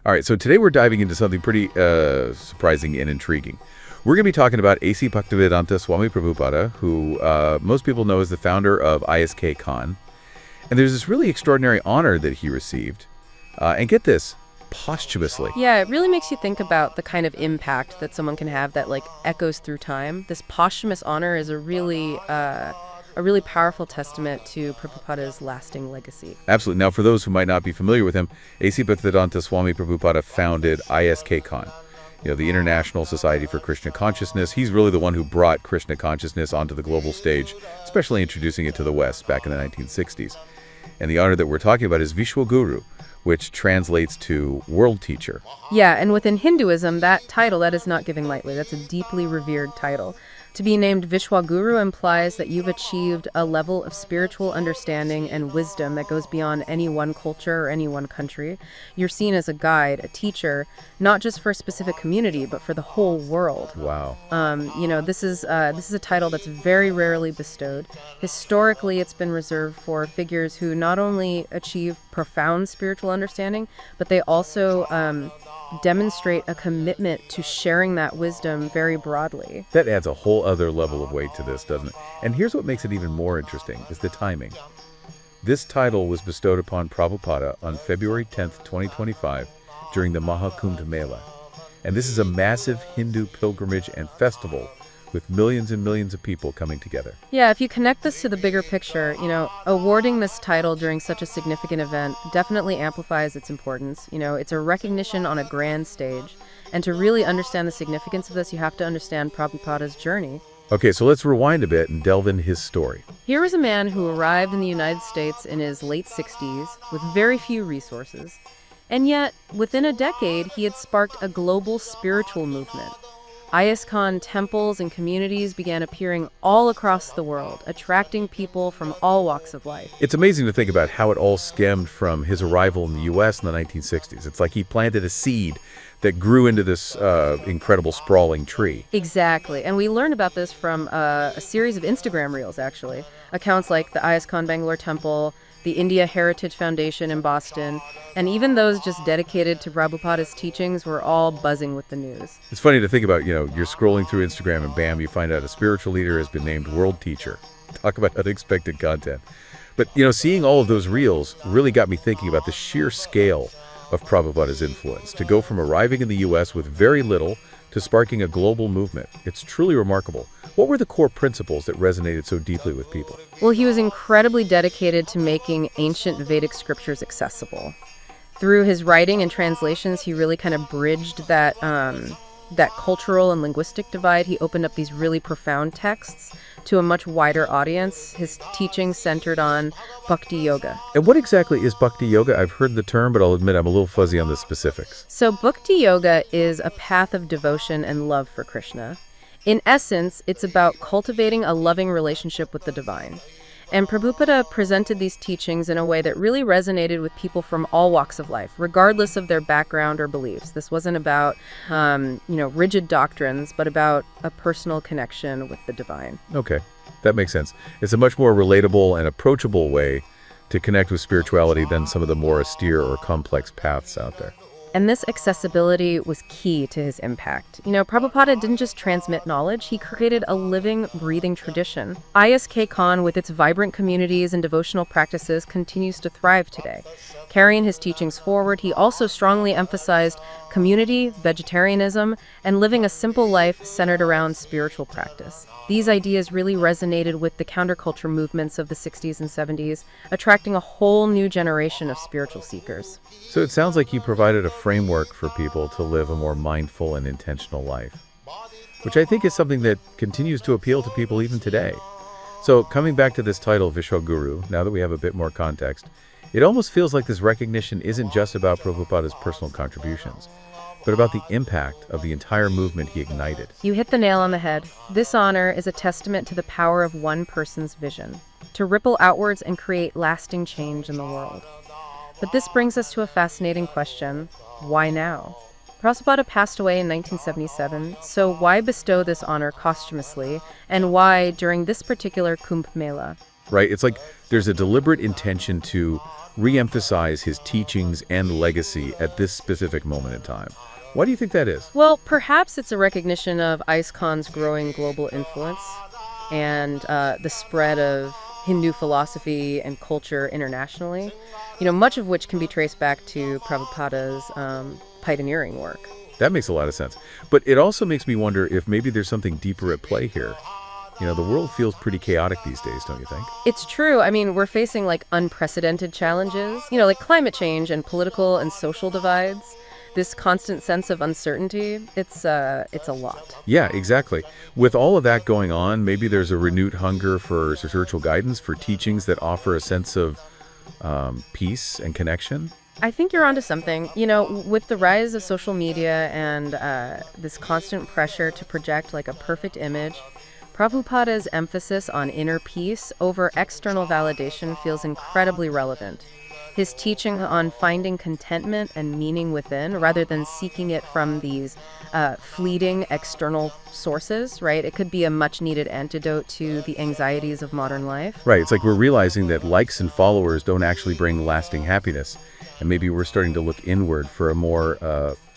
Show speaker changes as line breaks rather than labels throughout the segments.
All right, so today we're diving into something pretty surprising and intriguing. We're going to be talking about A.C. Bhaktivedanta Swami Prabhupada, who most people know as the founder of ISKCON. And there's this really extraordinary honor that he received. And get this, posthumously.
Yeah, it really makes you think about the kind of impact that someone can have that echoes through time. This posthumous honor is a really powerful testament to Prabhupada's lasting legacy.
Absolutely. Now, for those who might not be familiar with him, A.C. Bhaktivedanta Swami Prabhupada founded ISKCON, the International Society for Krishna Consciousness. He's really the one who brought Krishna consciousness onto the global stage, especially introducing it to the West back in the 1960s. And the honor that we're talking about is Vishwa Guru, which translates to world teacher.
Yeah, and within Hinduism, that title, that is not given lightly. That's a deeply revered title. To be named Vishwa Guru implies that you've achieved a level of spiritual understanding and wisdom that goes beyond any one culture or any one country. You're seen as a guide, a teacher, not just for a specific community, but for the whole world.
Wow.
This is a title that's very rarely bestowed. Historically, it's been reserved for figures who not only achieve profound spiritual understanding, but they also demonstrate a commitment to sharing that wisdom very broadly.
That adds a whole other level of weight to this, doesn't it? And here's what makes it even more interesting, is the timing. This title was bestowed upon Prabhupada on February 10th, 2025, during the Maha Kumbh Mela. And this is a massive Hindu pilgrimage and festival with millions and millions of people coming together.
Yeah, if you connect this to the bigger picture, awarding this title during such a significant event definitely amplifies its importance. It's a recognition on a grand stage. And to really understand the significance of this, you have to understand Prabhupada's journey.
Okay, so let's rewind a bit and delve into his story.
Here was a man who arrived in the United States in his late 60s with very few resources. And yet, within a decade, he had sparked a global spiritual movement. ISKCON temples and communities began appearing all across the world, attracting people from all walks of life.
It's amazing to think about how it all stemmed from his arrival in the U.S. in the 1960s. It's like he planted a seed that grew into this incredible sprawling tree.
Exactly. And we learned about this from a series of Instagram reels, actually. Accounts like the ISKCON Bangalore Temple, the India Heritage Foundation in Boston, and even those just dedicated to Prabhupada's teachings were all buzzing with the news.
It's funny to think about, you're scrolling through Instagram and bam, you find out a spiritual leader has been named world teacher. Talk about unexpected content. But, seeing all of those reels really got me thinking about the sheer scale of Prabhupada's influence. To go from arriving in the U.S. with very little to sparking a global movement. It's truly remarkable. What were the core principles that resonated so deeply with people?
Well, he was incredibly dedicated to making ancient Vedic scriptures accessible. Through his writing and translations, he really kind of bridged that cultural and linguistic divide. He opened up these really profound texts to a much wider audience. His teachings centered on Bhakti Yoga.
And what exactly is Bhakti Yoga? I've heard the term, but I'll admit I'm a little fuzzy on the specifics.
So Bhakti Yoga is a path of devotion and love for Krishna. In essence, it's about cultivating a loving relationship with the divine. And Prabhupada presented these teachings in a way that really resonated with people from all walks of life, regardless of their background or beliefs. This wasn't about, rigid doctrines, but about a personal connection with the divine.
Okay, that makes sense. It's a much more relatable and approachable way to connect with spirituality than some of the more austere or complex paths out there.
And this accessibility was key to his impact. Prabhupada didn't just transmit knowledge, he created a living, breathing tradition. ISKCON, with its vibrant communities and devotional practices, continues to thrive today. Carrying his teachings forward, he also strongly emphasized community, vegetarianism, and living a simple life centered around spiritual practice. These ideas really resonated with the counterculture movements of the 60s and 70s, attracting a whole new generation of spiritual seekers.
So it sounds like he provided a framework for people to live a more mindful and intentional life, which I think is something that continues to appeal to people even today. So coming back to this title, Vishwa Guru, now that we have a bit more context, it almost feels like this recognition isn't just about Prabhupada's personal contributions, but about the impact of the entire movement he ignited.
You hit the nail on the head. This honor is a testament to the power of one person's vision, to ripple outwards and create lasting change in the world. But this brings us to a fascinating question. Why now? Prabhupada passed away in 1977, so why bestow this honor posthumously, and why during this particular Kumbh Mela?
right? It's like there's a deliberate intention to re-emphasize his teachings and legacy at this specific moment in time. Why do you think that is?
Well, perhaps it's a recognition of ISKCON's growing global influence and the spread of Hindu philosophy and culture internationally, much of which can be traced back to Prabhupada's pioneering work.
That makes a lot of sense. But it also makes me wonder if maybe there's something deeper at play here. The world feels pretty chaotic these days, don't you think?
It's true. I mean, we're facing unprecedented challenges, like climate change and political and social divides. This constant sense of uncertainty, it's a lot.
Yeah, exactly. With all of that going on, maybe there's a renewed hunger for spiritual guidance, for teachings that offer a sense of peace and connection.
I think you're onto something. With the rise of social media and this constant pressure to project a perfect image, Prabhupada's emphasis on inner peace over external validation feels incredibly relevant. His teaching on finding contentment and meaning within rather than seeking it from these fleeting external sources, right? It could be a much-needed antidote to the anxieties of modern life.
Right. It's like we're realizing that likes and followers don't actually bring lasting happiness. And maybe we're starting to look inward for a more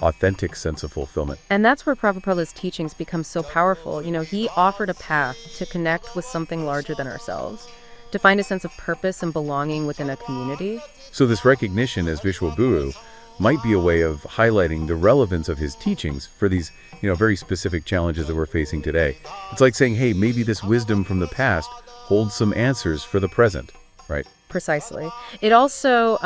authentic sense of fulfillment.
And that's where Prabhupada's teachings become so powerful. He offered a path to connect with something larger than ourselves, to find a sense of purpose and belonging within a community.
So this recognition as Vishwa Guru might be a way of highlighting the relevance of his teachings for these, very specific challenges that we're facing today. It's like saying, hey, maybe this wisdom from the past holds some answers for the present, right?
Precisely. It also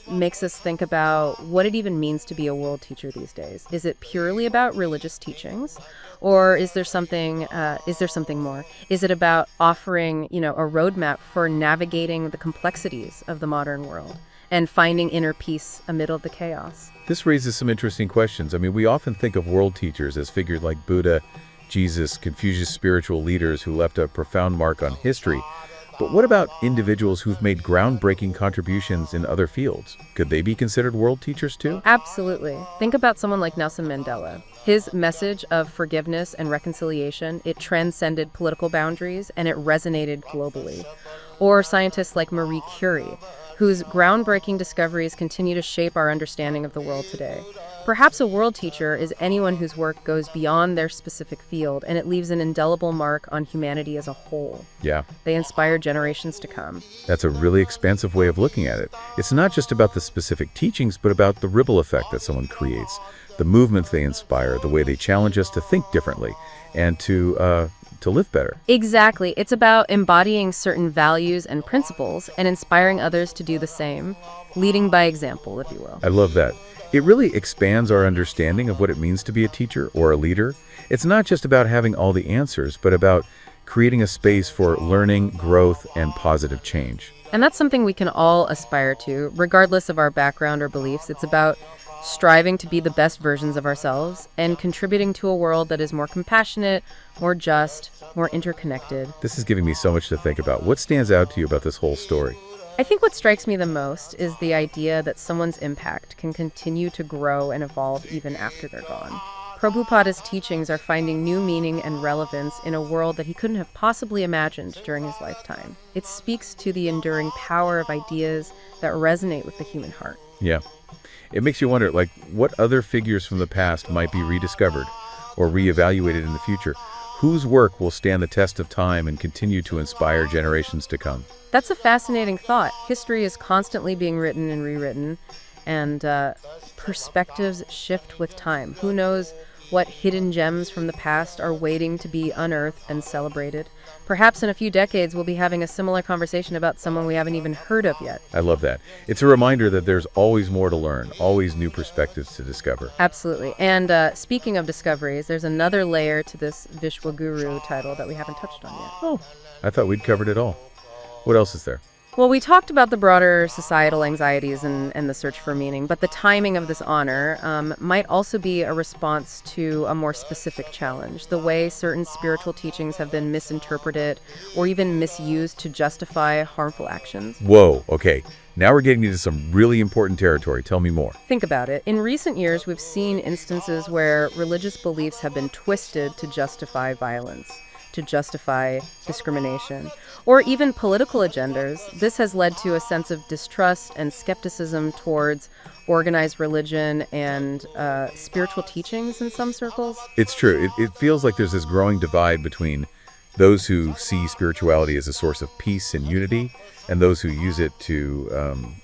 makes us think about what it even means to be a world teacher these days. Is it purely about religious teachings, or is there something more? Is it about offering, a roadmap for navigating the complexities of the modern world and finding inner peace amid all the chaos?
This raises some interesting questions. I mean, we often think of world teachers as figures like Buddha, Jesus, Confucius spiritual leaders who left a profound mark on history. But what about individuals who've made groundbreaking contributions in other fields? Could they be considered world teachers too?
Absolutely. Think about someone like Nelson Mandela. His message of forgiveness and reconciliation, it transcended political boundaries and it resonated globally. Or scientists like Marie Curie, whose groundbreaking discoveries continue to shape our understanding of the world today. Perhaps a world teacher is anyone whose work goes beyond their specific field and it leaves an indelible mark on humanity as a whole.
Yeah.
They inspire generations to come.
That's a really expansive way of looking at it. It's not just about the specific teachings, but about the ripple effect that someone creates, the movements they inspire, the way they challenge us to think differently and to live better.
Exactly. It's about embodying certain values and principles and inspiring others to do the same, leading by example, if you will.
I love that. It really expands our understanding of what it means to be a teacher or a leader. It's not just about having all the answers, but about creating a space for learning, growth, and positive change.
And that's something we can all aspire to, regardless of our background or beliefs. It's about striving to be the best versions of ourselves and contributing to a world that is more compassionate, more just, more interconnected.
This is giving me so much to think about. What stands out to you about this whole story?
I think what strikes me the most is the idea that someone's impact can continue to grow and evolve even after they're gone. Prabhupada's teachings are finding new meaning and relevance in a world that he couldn't have possibly imagined during his lifetime. It speaks to the enduring power of ideas that resonate with the human heart.
Yeah. It makes you wonder, what other figures from the past might be rediscovered or reevaluated in the future? Whose work will stand the test of time and continue to inspire generations to come?
That's a fascinating thought. History is constantly being written and rewritten, and perspectives shift with time. Who knows what hidden gems from the past are waiting to be unearthed and celebrated? Perhaps in a few decades, we'll be having a similar conversation about someone we haven't even heard of yet.
I love that. It's a reminder that there's always more to learn, always new perspectives to discover.
Absolutely. And speaking of discoveries, there's another layer to this Vishwa Guru title that we haven't touched on yet.
Oh, I thought we'd covered it all. What else is there?
Well, we talked about the broader societal anxieties and the search for meaning, but the timing of this honor might also be a response to a more specific challenge, the way certain spiritual teachings have been misinterpreted or even misused to justify harmful actions.
Whoa, okay. Now we're getting into some really important territory. Tell me more.
Think about it. In recent years, we've seen instances where religious beliefs have been twisted to justify violence. to justify discrimination. Or even political agendas. This has led to a sense of distrust and skepticism towards organized religion and spiritual teachings in some circles.
It's true. It feels like there's this growing divide between those who see spirituality as a source of peace and unity and those who use it to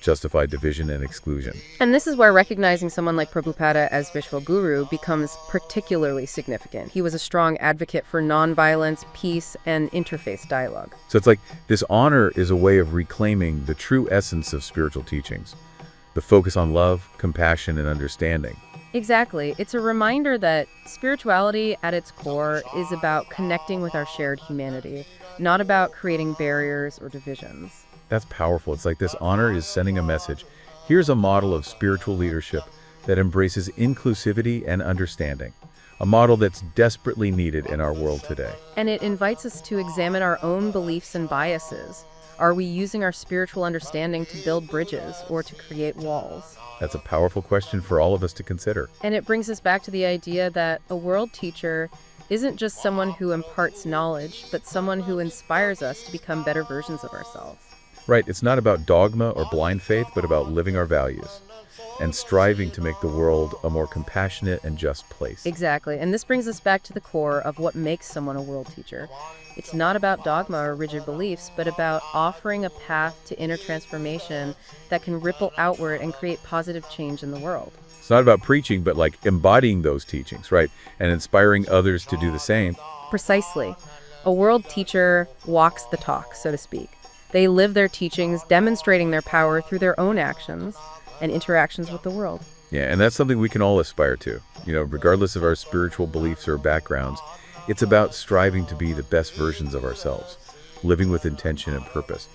justify division and exclusion.
And this is where recognizing someone like Prabhupada as Vishwaguru becomes particularly significant. He was a strong advocate for nonviolence, peace, and interfaith dialogue.
So it's like this honor is a way of reclaiming the true essence of spiritual teachings, the focus on love, compassion, and understanding.
Exactly. It's a reminder that spirituality at its core is about connecting with our shared humanity, not about creating barriers or divisions.
That's powerful. It's like this honor is sending a message. Here's a model of spiritual leadership that embraces inclusivity and understanding, a model that's desperately needed in our world today.
And it invites us to examine our own beliefs and biases. Are we using our spiritual understanding to build bridges or to create walls?
That's a powerful question for all of us to consider.
And it brings us back to the idea that a world teacher isn't just someone who imparts knowledge, but someone who inspires us to become better versions of ourselves.
Right, it's not about dogma or blind faith, but about living our values and striving to make the world a more compassionate and just place.
Exactly, and this brings us back to the core of what makes someone a world teacher. It's not about dogma or rigid beliefs, but about offering a path to inner transformation that can ripple outward and create positive change in the world.
It's not about preaching, but like embodying those teachings, right? And inspiring others to do the same.
Precisely. A world teacher walks the talk, so to speak. They live their teachings, demonstrating their power through their own actions and interactions with the world.
Yeah, and that's something we can all aspire to. Regardless of our spiritual beliefs or backgrounds, it's about striving to be the best versions of ourselves, living with intention and purpose,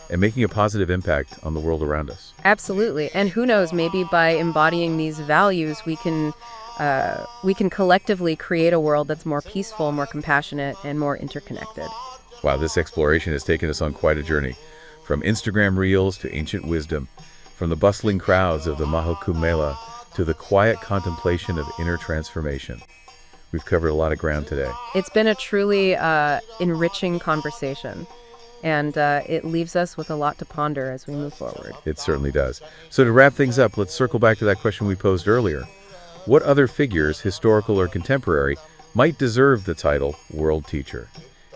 and making a positive impact on the world around us.
Absolutely. And who knows, maybe by embodying these values, we can collectively create a world that's more peaceful, more compassionate, and more interconnected.
Wow, this exploration has taken us on quite a journey. From Instagram reels to ancient wisdom, from the bustling crowds of the Maha Kumbh Mela to the quiet contemplation of inner transformation. We've covered a lot of ground today.
It's been a truly enriching conversation, and it leaves us with a lot to ponder as we move forward.
It certainly does. So to wrap things up, let's circle back to that question we posed earlier. What other figures, historical or contemporary, might deserve the title World Teacher?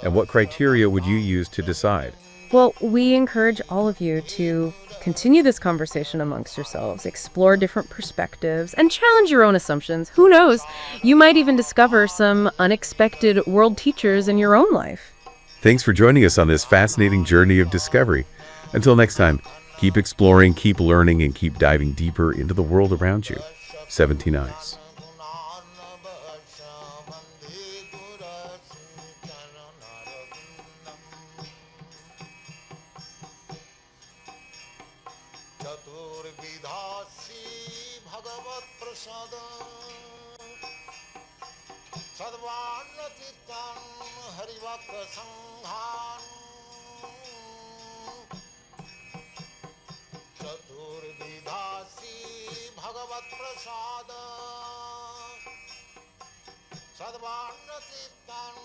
And what criteria would you use to decide?
Well, we encourage all of you to continue this conversation amongst yourselves, explore different perspectives, and challenge your own assumptions. Who knows? You might even discover some unexpected world teachers in your own life.
Thanks for joining us on this fascinating journey of discovery. Until next time, keep exploring, keep learning, and keep diving deeper into the world around you. 17 Eyes.
Bhagavad Prasada Sadvana Chitam Harivakra Sanghan Chatur Vidhasi Bhagavad Prasada Sadvana Chitam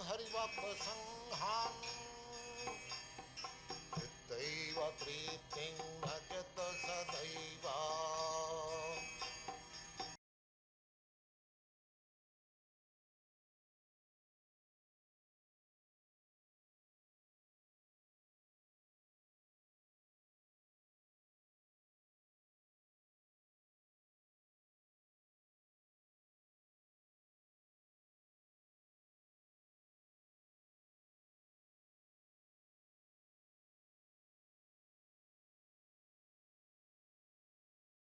Harivakra Sanghan Deva Triting Bhajata Sadaiva